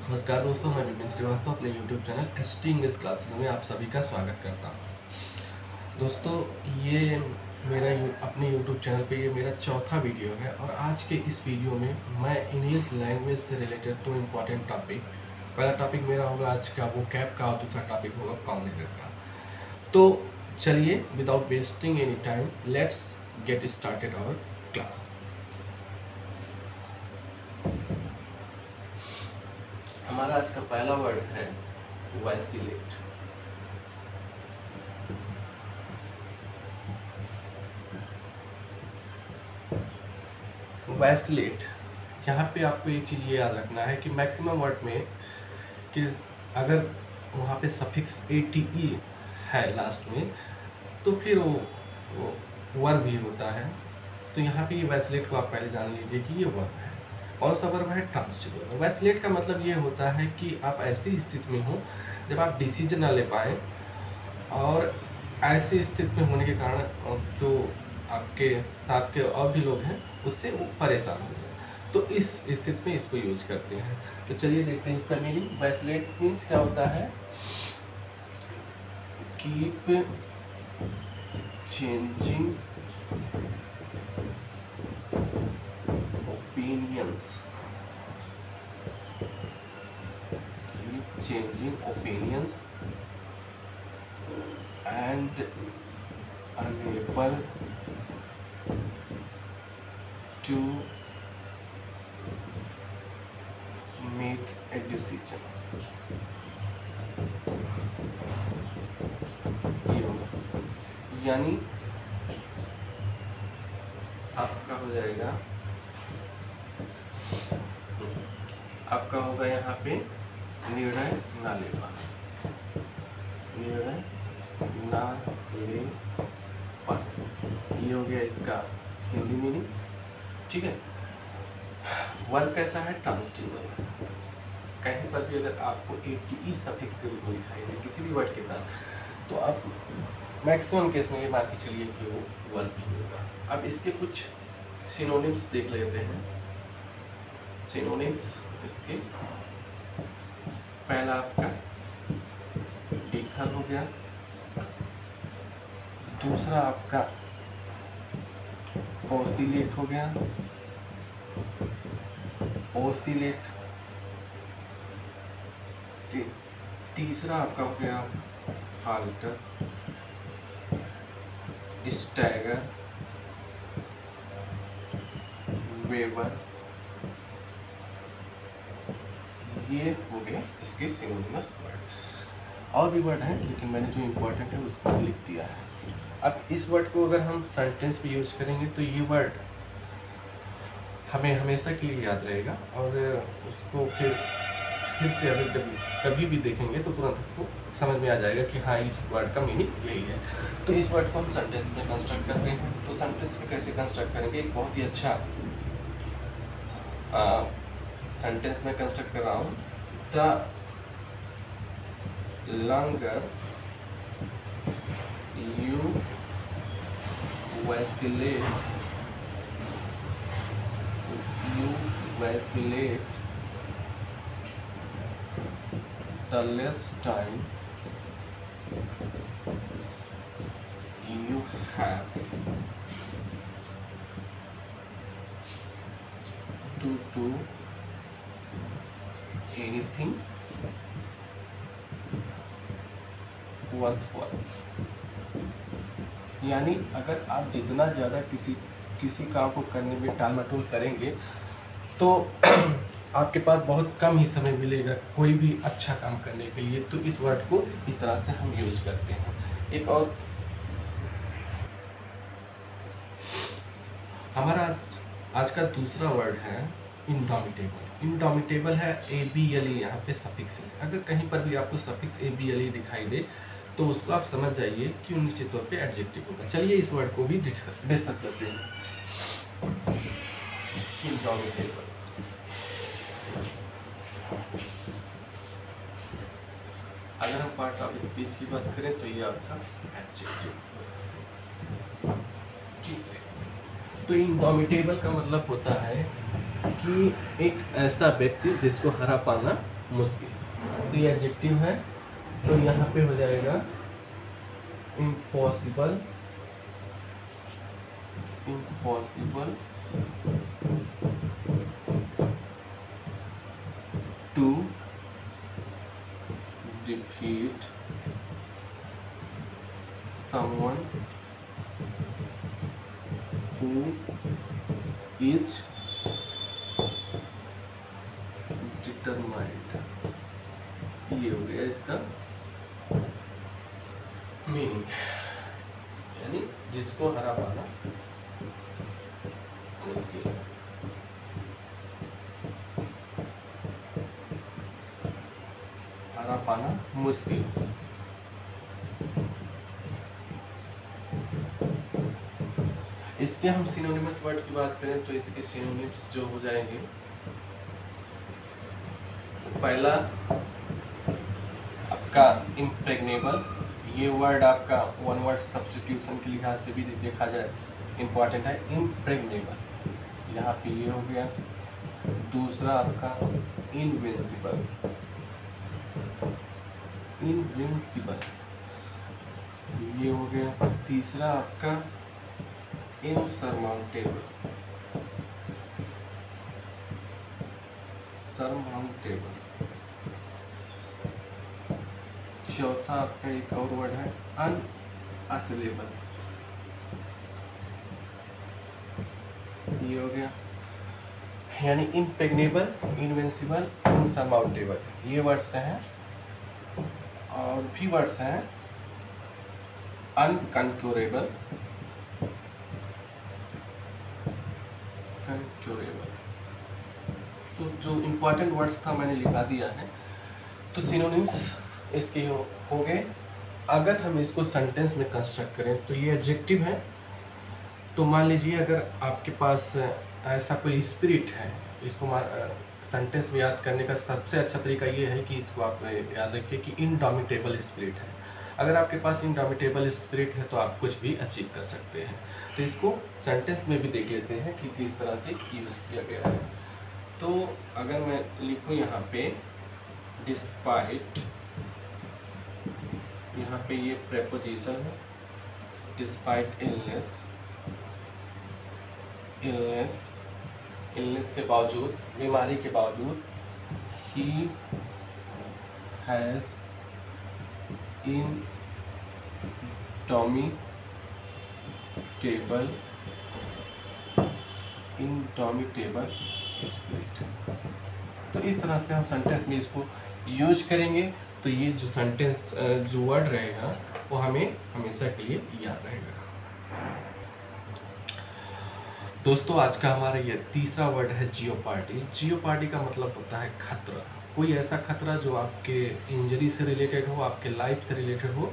नमस्कार दोस्तों, मैं विपिन श्रीवास्तव अपने YouTube channel ST English classes में आप सभी का स्वागत करता हूं। दोस्तों, ये अपने YouTube चैनल पे ये मेरा चौथा वीडियो है और आज के इस वीडियो में मैं इंग्लिश लैंग्वेज से रिलेटेड 2 इम्पॉर्टेंट टॉपिक, पहला टॉपिक मेरा होगा आज का वोकैब का और दूसरा टॉपिक होगा कॉग्निटिव का। तो चलिए without wasting any time let's get started our class. हमारा आज का पहला वर्ड है वैसिलेट। वैसिलेट, यहाँ पे आपको एक चीज़ ये याद रखना है कि मैक्सिमम वर्ड में कि अगर वहाँ पे सफिक्स ATE है लास्ट में तो फिर वो वर्ब भी होता है। तो यहाँ पे ये वैसिलेट को आप पहले जान लीजिए कि ये वर्ब है और सा वर्ब है ट्रांसटिव। वैसिलेट का मतलब ये होता है कि आप ऐसी स्थिति में हो जब आप डिसीजन ना ले पाए और ऐसी स्थिति में होने के कारण जो आपके साथ के और भी लोग हैं उससे वो परेशान हो जाए, तो इस स्थिति में इसको यूज करते हैं। तो चलिए देखते हैं इसका मीनिंग। वैसिलेट मीन्स क्या होता है? Keep changing opinions, keep changing opinions and unable to make a decision। यानी आपका हो जाएगा, आपका होगा यहाँ पे निर्णय ना ले पाना, निर्णय ना ले पाना, ये हो गया इसका हिंदी मीनिंग। ठीक है। वर्ब कैसा है? ट्रांसटिव। कहीं पर भी अगर आपको ATE सफिक्स के रूप में दिखाई दे किसी भी वर्ड के साथ, तो आप मैक्सिमम केस में ये मान के चलिए कि वो वर्ब ही होगा। अब इसके कुछ सिनोनिम्स देख लेते हैं। सिनोनिम्स इसके, पहला आपका डिथर हो गया, दूसरा आपका ओसिलेट हो गया, ओसिलेट, तीसरा आपका हो गया हाल्टर, स्टैगर, वेवर, ये हो गए इसके सिनोनिमस वर्ड। और भी वर्ड हैं लेकिन मैंने जो इम्पोर्टेंट है उसको लिख दिया है। अब इस वर्ड को अगर हम सेंटेंस में यूज करेंगे तो ये वर्ड हमें हमेशा के लिए याद रहेगा और उसको फिर से अगर जब कभी भी देखेंगे तो तुरंत आपको समझ में आ जाएगा कि हाँ, इस वर्ड का मीनिंग यही है। तो इस वर्ड को हम सेंटेंस में कंस्ट्रक्ट करते हैं। तो सेंटेंस में कैसे कंस्ट्रक्ट करेंगे? एक बहुत ही अच्छा सेंटेंस में कंस्ट्रक्ट कर रहा हूँ। The longer you vacillate, the less time you have to do anything worthwhile। यानी अगर आप जितना ज़्यादा किसी काम को करने में टाल मटोल करेंगे तो आपके पास बहुत कम ही समय मिलेगा कोई भी अच्छा काम करने के लिए। तो इस वर्ड को इस तरह से हम यूज करते हैं। एक और हमारा आज का दूसरा वर्ड है इंडोमिटेबल। इंडोमिटेबल है ABLE, यहाँ पे सफिक्स है। अगर कहीं पर भी आपको सफिक्स ABLE दिखाई दे तो उसको आप समझ जाइए कि निश्चित तौर पे एडजेक्टिव होगा। चलिए इस वर्ड को भी डिस्कस करते हैं। इंडोमिटेबल, अगर हम पार्ट ऑफ स्पीच की बात करें तो ये आपका एडजेक्टिव। ठीक है। तो इंडोमिटेबल का मतलब होता है कि एक ऐसा व्यक्ति जिसको हरा पाना मुश्किल। तो ये एडजेक्टिव है, तो यहाँ पे हो जाएगा impossible, impossible to defeat someone who is determined। ये हो गया इसका मीनिंग, यानी जिसको हरा पाना मुश्किल है। हरा पाना मुश्किल। इसके हम सिनोनिमस वर्ड की बात करें तो इसके सिनोनिम्स जो हो जाएंगे, पहला आपका इम्प्रेग्नेबल। ये वर्ड आपका वन वर्ड सब्स्टिट्यूशन के लिहाज से भी देखा जाए इम्पॉर्टेंट है, इम्प्रेग्नेबल। यहाँ पे ये हो गया। दूसरा आपका इनविंसिबल, इनविंसिबल ये हो गया। तीसरा आपका इनसरमाउंटेबल, सरमाउंटेबल। चौथा आपका एक और वर्ड है अनअसेलेबल, ये हो गया। यानी इम्प्रेग्नेबल, इनविंसिबल, इनसरमाउंटेबल ये वर्ड्स हैं। और भी वर्ड्स हैं अनकंक्योरेबल, कंक्योरेबल। तो जो इम्पोर्टेंट वर्ड्स था मैंने लिखा दिया है। तो सिनोनिम्स इसके हो गए। अगर हम इसको सेंटेंस में कंस्ट्रक्ट करें तो ये एडजेक्टिव है। तो मान लीजिए अगर आपके पास ऐसा कोई स्पिरिट है, इसको सेंटेंस में याद करने का सबसे अच्छा तरीका ये है कि इसको आप याद रखिए कि इनडोमिटेबल स्पिरिट है। अगर आपके पास इनडोमिटेबल स्पिरिट है तो आप कुछ भी अचीव कर सकते हैं। तो इसको सेंटेंस में भी देख लेते हैं कि किस तरह से यूज़ किया गया है। तो अगर मैं लिखूँ यहाँ पे डिस्पाइट, यहाँ पे ये प्रेपोजिशन है, डिस्पाइट इलनेस, इलनेस इलनेस के बावजूद, बीमारी के बावजूद, ही हैज़ इनडोमिटेबल स्पिरिट। तो इस तरह से हम सेंटेंस में इसको यूज करेंगे। तो ये जो सेंटेंस जो वर्ड रहेगा वो हमें हमेशा के लिए याद रहेगा। दोस्तों आज का हमारा ये तीसरा वर्ड है जियोपार्डी। जियोपार्डी का मतलब होता है खतरा। कोई ऐसा खतरा जो आपके इंजरी से रिलेटेड हो, आपके लाइफ से रिलेटेड हो,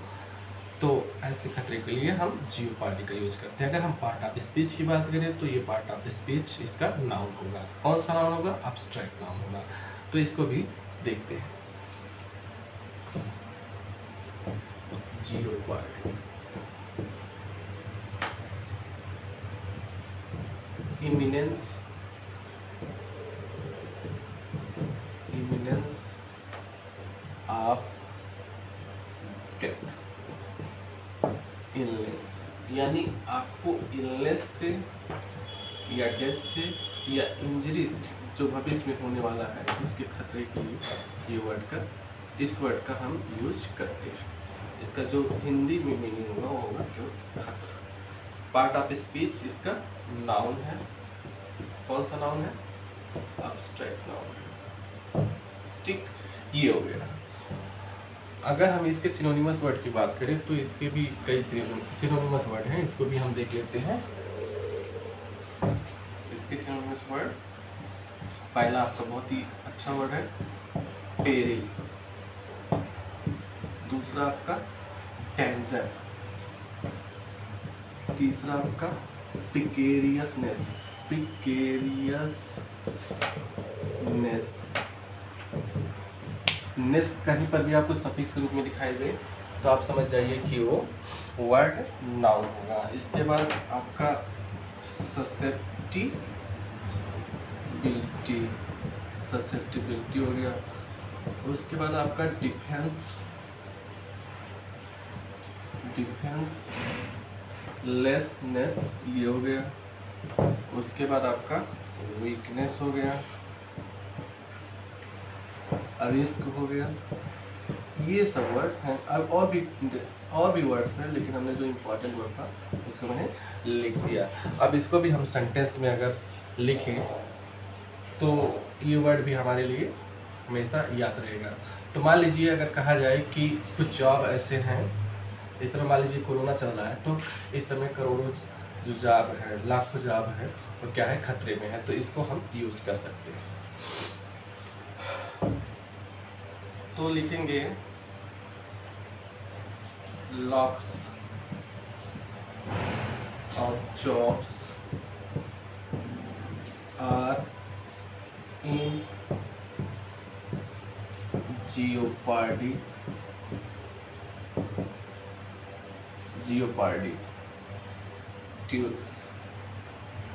तो ऐसे खतरे के लिए हम जियोपार्डी का यूज़ करते हैं। अगर हम पार्ट ऑफ स्पीच की बात करें तो ये पार्ट ऑफ स्पीच इसका नाउन होगा। कौन सा नाउन होगा? एब्स्ट्रैक्ट नाउन होगा। तो इसको भी देखते हैं। Jeopardy, eminence, eminence of death, illness, यानी आपको इलनेस से या डेथ से या इंजरी से जो भविष्य में होने वाला है उसके खतरे के लिए ये वर्ड का, इस वर्ड का हम यूज करते हैं। इसका जो हिंदी में मीनिंग होगा वो होगा जो खतरा। पार्ट ऑफ स्पीच इसका नाउन है। कौन सा नाउन है? Abstract noun. ठीक, ये हो गया। अगर हम इसके सिनोनिमस वर्ड की बात करें तो इसके भी कई सिनोनिमस वर्ड हैं, इसको भी हम देख लेते हैं। इसके सिनोनिमस वर्ड, पहला आपका बहुत ही अच्छा वर्ड है पेरिल। दूसरा आपका डेंजर। तीसरा आपका पिकेरियसनेस, पिकेरियसनेस। नेस कहीं पर भी आपको सफिक्स के रूप में दिखाई दे तो आप समझ जाइए कि वो वर्ड नाउन होगा। इसके बाद आपका ससेप्टिबिलिटी, ससेप्टिबिलिटी हो गया। उसके बाद आपका डिफेंस लेसनेस ये हो गया। उसके बाद आपका वीकनेस हो गया, रिस्क हो गया। ये सब वर्ड हैं। अब और भी वर्ड्स हैं, लेकिन हमने जो इम्पोर्टेंट वर्ड था उसको मैंने लिख दिया। अब इसको भी हम सेंटेंस में अगर लिखें तो ये वर्ड भी हमारे लिए हमेशा याद रहेगा। तो मान लीजिए अगर कहा जाए कि कुछ जॉब ऐसे हैं, इस समय मान लीजिए कोरोना चल रहा है, तो इस समय करोड़ों जो जॉब है, लाखों जॉब है, वो क्या है, खतरे में है। तो इसको हम यूज कर सकते हैं। तो लिखेंगे loss of jobs are in jeopardy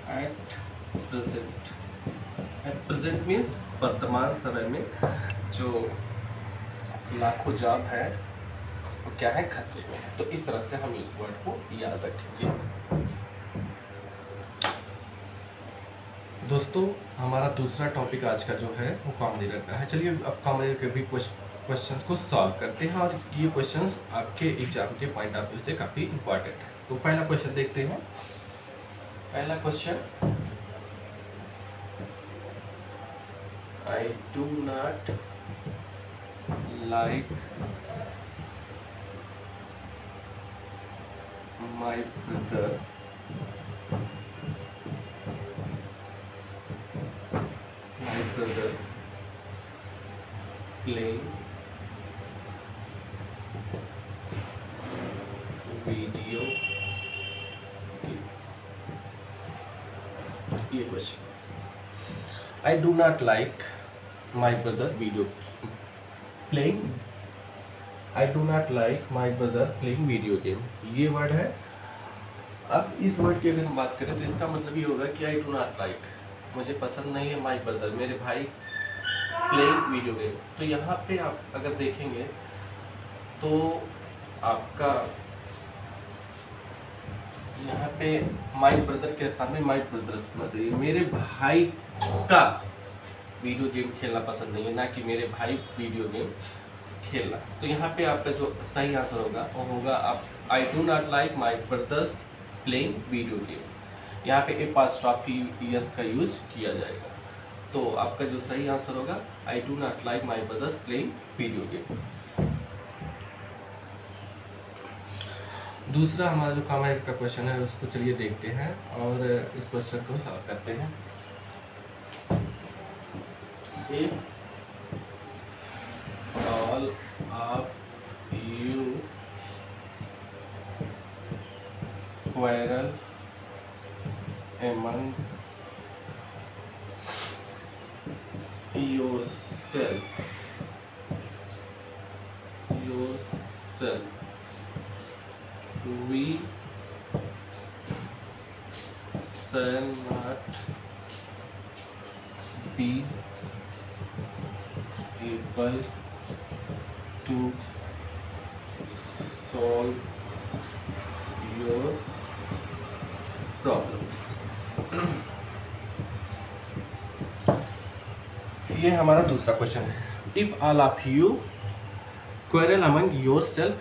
at present means वर्तमान समय में जो लाखों जॉब है वो क्या है, खतरे में है। तो इस तरह से हम इस वर्ड को याद रखेंगे। दोस्तों हमारा दूसरा टॉपिक आज का जो है वो कॉमन एरर का है। चलिए अब कॉमन एरर के भी क्वेश्चंस को सॉल्व करते हैं, और ये क्वेश्चंस आपके एग्जाम के पॉइंट ऑफ व्यू से काफ़ी इंपॉर्टेंट है। तो पहला क्वेश्चन देखते हैं। पहला question, I do not like my brother playing video game। ये question, I do not like my brother playing video game, ये वर्ड है। अब इस वर्ड की अगर हम बात करें तो इसका मतलब ये होगा कि आई डू नॉट लाइक, मुझे पसंद नहीं है, माई ब्रदर मेरे भाई, प्लेइंग वीडियो गेम। तो यहाँ पे आप अगर देखेंगे तो आपका यहाँ पे माई ब्रदर के स्थान में माई ब्रदर्स होना चाहिए। मेरे भाई का वीडियो गेम खेलना पसंद नहीं है, ना कि मेरे भाई वीडियो गेम खेलना। तो यहाँ पे आपका जो सही आंसर होगा वो होगा आप I do not like my brothers playing video game. यहाँ पे एपॉस्ट्रॉफी यस का यूज किया जाएगा। तो आपका जो सही आंसर होगा I do not like my brothers playing video game. दूसरा हमारा जो कॉमन का क्वेश्चन है उसको चलिए देखते हैं और इस क्वेश्चन को सॉल्व करते हैं। If all of you quarrel among yourself, we shall not be able to solve your problems। ये हमारा दूसरा क्वेश्चन है। If all of you quarrel among yourself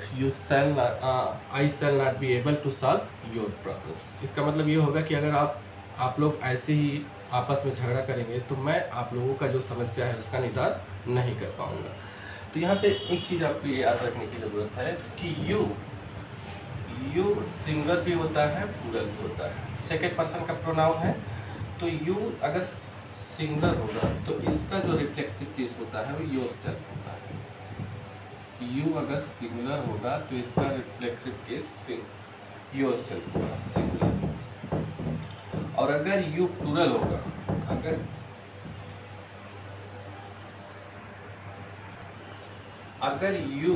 I shall not be able to solve your problems. इसका मतलब ये होगा कि अगर आप लोग ऐसे ही आपस में झगड़ा करेंगे तो मैं आप लोगों का जो समस्या है उसका निदान नहीं कर पाऊंगा। तो यहाँ पे एक चीज़ आपको ये याद रखने की ज़रूरत है कि यू सिंगुलर भी होता है, प्लूरल भी होता है, सेकेंड पर्सन का प्रोनाउन है। तो यू अगर सिंगुलर होगा तो इसका जो रिफ्लेक्सिव केस होता है वो योर सेल्फ होता है। यू अगर सिंगुलर होगा तो इसका रिफ्लेक्सिव केस योर सेल्फ होगा, सिंगुलर। और अगर यू प्लूरल होगा, अगर यू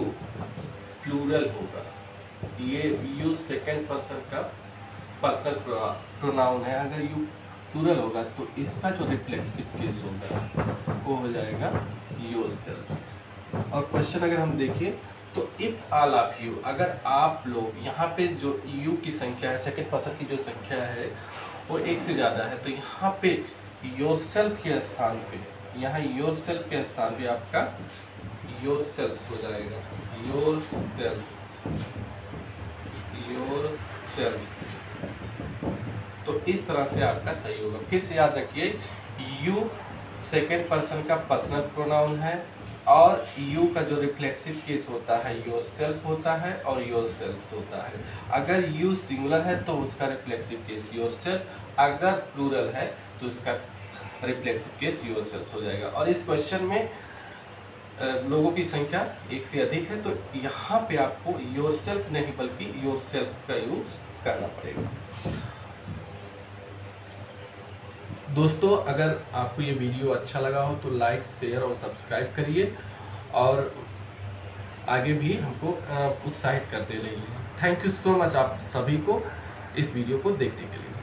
प्लूरल होगा, ये यू सेकेंड पर्सन का पर्सनल प्रोनाउन है, अगर यू प्लूरल होगा तो इसका जो रिफ्लेक्सिव केस होगा वो हो जाएगा योरसेल्फ। और क्वेश्चन अगर हम देखें तो इफ ऑल ऑफ यू, अगर आप लोग यहाँ पे जो यू की संख्या है, सेकंड पर्सन की जो संख्या है वो एक से ज़्यादा है, तो यहाँ पे योरसेल्फ के स्थान पे, यहाँ योरसेल्फ के स्थान पे आपका योरसेल्फ हो जाएगा, योरसेल्फ, योरसेल्फ। तो इस तरह से आपका सही होगा। फिर से याद रखिए, यू सेकेंड पर्सन का पर्सनल प्रोनाउन है और यू का जो रिफ्लेक्सिव केस होता है योरसेल्फ होता है और योरसेल्फ्स होता है। अगर यू सिंगुलर है तो उसका रिफ्लेक्सिव केस योरसेल्फ, अगर प्लूरल है तो उसका रिफ्लेक्सिव केस योरसेल्फ हो जाएगा। और इस क्वेश्चन में लोगों की संख्या एक से अधिक है, तो यहाँ पे आपको योरसेल्फ नहीं बल्कि योरसेल्फ्स का यूज करना पड़ेगा। दोस्तों, अगर आपको ये वीडियो अच्छा लगा हो तो लाइक, शेयर और सब्सक्राइब करिए और आगे भी हमको उत्साहित करते रहिए। थैंक यू सो मच आप सभी को इस वीडियो को देखने के लिए।